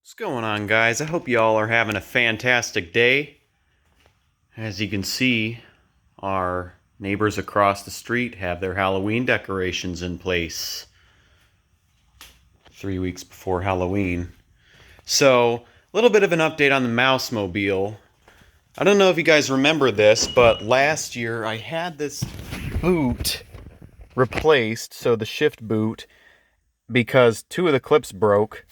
What's going on, guys? I hope y'all are having a fantastic day. As you can see, our neighbors across the street have their Halloween decorations in place 3 weeks before Halloween. So, a little bit of an update on the mau5mobile. I don't know if you guys remember this, but last year I had this boot replaced, so the shift boot, because two of the clips broke.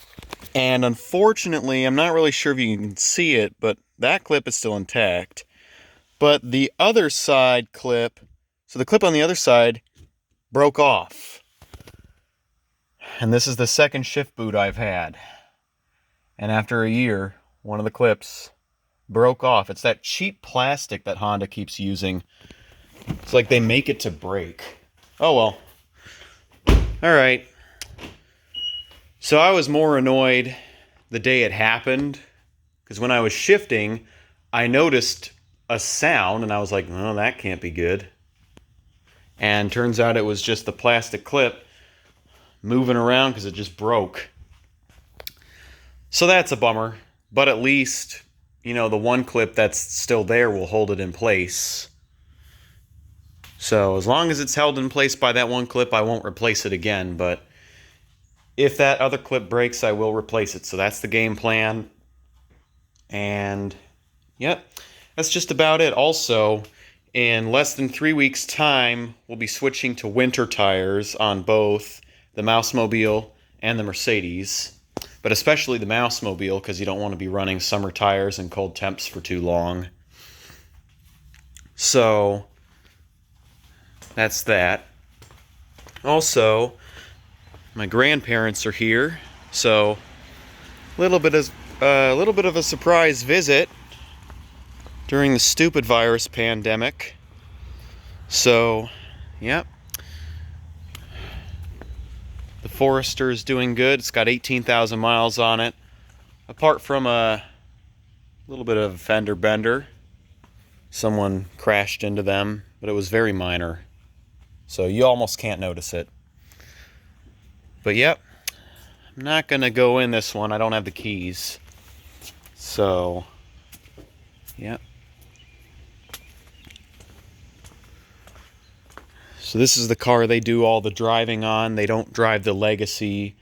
And unfortunately, I'm not really sure if you can see it, but that clip is still intact. But the other side clip, so the clip on the other side broke off. And this is the second shift boot I've had. And after a year, one of the clips broke off. It's that cheap plastic that Honda keeps using. It's like they make it to break. Oh well. Alright. So I was more annoyed the day it happened, because when I was shifting, I noticed a sound, and I was like, well, that can't be good. And turns out it was just the plastic clip moving around because it just broke. So that's a bummer, but at least, the one clip that's still there will hold it in place. So as long as it's held in place by that one clip, I won't replace it again, but if that other clip breaks, I will replace it. So that's the game plan. And, yep, that's just about it. Also, in less than 3 weeks' time, we'll be switching to winter tires on both the mau5mobile and the Mercedes. But especially the mau5mobile, because you don't want to be running summer tires in cold temps for too long. So, that's that. Also, my grandparents are here, so a little bit of a surprise visit during the stupid virus pandemic. So, yep. The Forester is doing good. It's got 18,000 miles on it. Apart from a little bit of a fender bender. Someone crashed into them, but it was very minor. So you almost can't notice it. But yep, I'm not going to go in this one. I don't have the keys. So, yep. So this is the car they do all the driving on. They don't drive the Legacy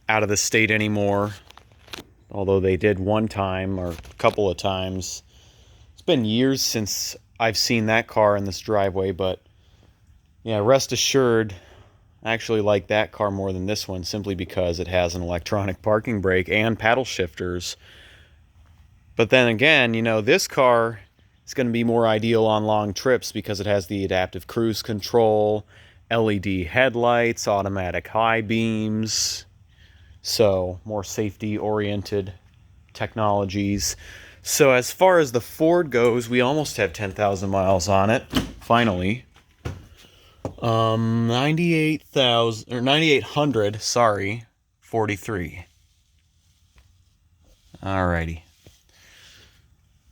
out of the state anymore. Although they did one time or a couple of times. It's been years since I've seen that car in this driveway, but yeah, rest assured, I actually like that car more than this one, simply because it has an electronic parking brake and paddle shifters. But then again, this car is going to be more ideal on long trips because it has the adaptive cruise control, LED headlights, automatic high beams, so more safety-oriented technologies. So as far as the Ford goes, we almost have 10,000 miles on it, finally. 9,800, sorry, 43. Alrighty.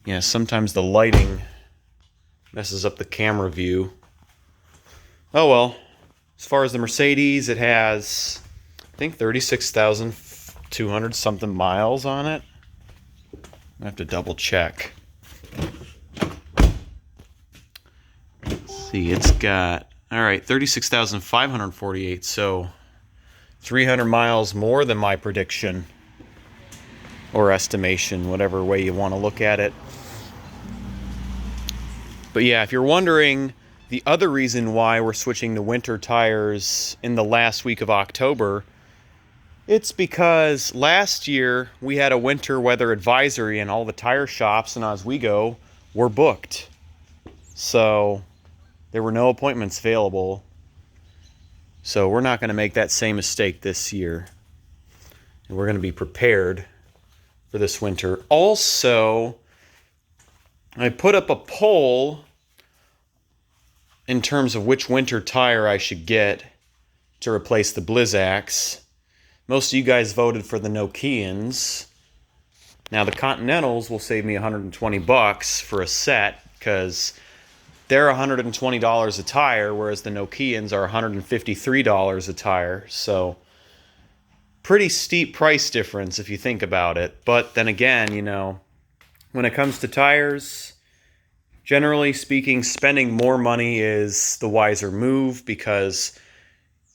Yeah, sometimes the lighting messes up the camera view. Oh well. As far as the Mercedes, it has, I think, 36,200 something miles on it. I have to double check. Let's see, it's got, alright, 36,548, so 300 miles more than my prediction. Or estimation, whatever way you want to look at it. But yeah, if you're wondering the other reason why we're switching to winter tires in the last week of October, it's because last year we had a winter weather advisory and all the tire shops in Oswego were booked. So there were no appointments available. So we're not going to make that same mistake this year. And we're going to be prepared for this winter. Also, I put up a poll in terms of which winter tire I should get to replace the Blizzaks. Most of you guys voted for the Nokians. Now the Continentals will save me $120 for a set because they're $120 a tire, whereas the Nokians are $153 a tire. So pretty steep price difference if you think about it. But then again, when it comes to tires, generally speaking, spending more money is the wiser move because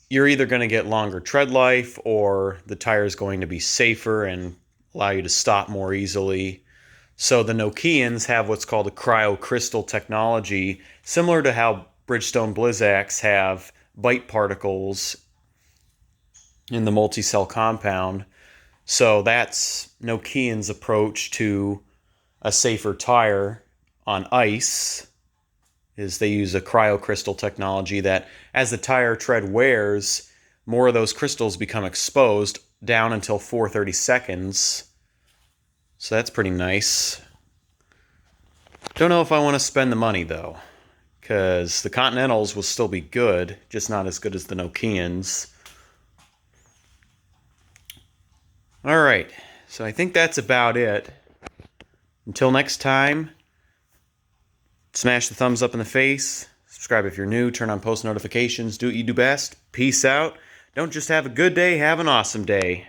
you're either going to get longer tread life or the tire is going to be safer and allow you to stop more easily. So the Nokians have what's called a cryocrystal technology, similar to how Bridgestone Blizzaks have bite particles in the multi-cell compound. So that's Nokian's approach to a safer tire on ice, is they use a cryocrystal technology that as the tire tread wears, more of those crystals become exposed down until 430 seconds. So that's pretty nice. Don't know if I want to spend the money though, because the Continentals will still be good, just not as good as the Nokians. Alright, so I think that's about it. Until next time, smash the thumbs up in the face, subscribe if you're new, turn on post notifications, do what you do best. Peace out. Don't just have a good day, have an awesome day.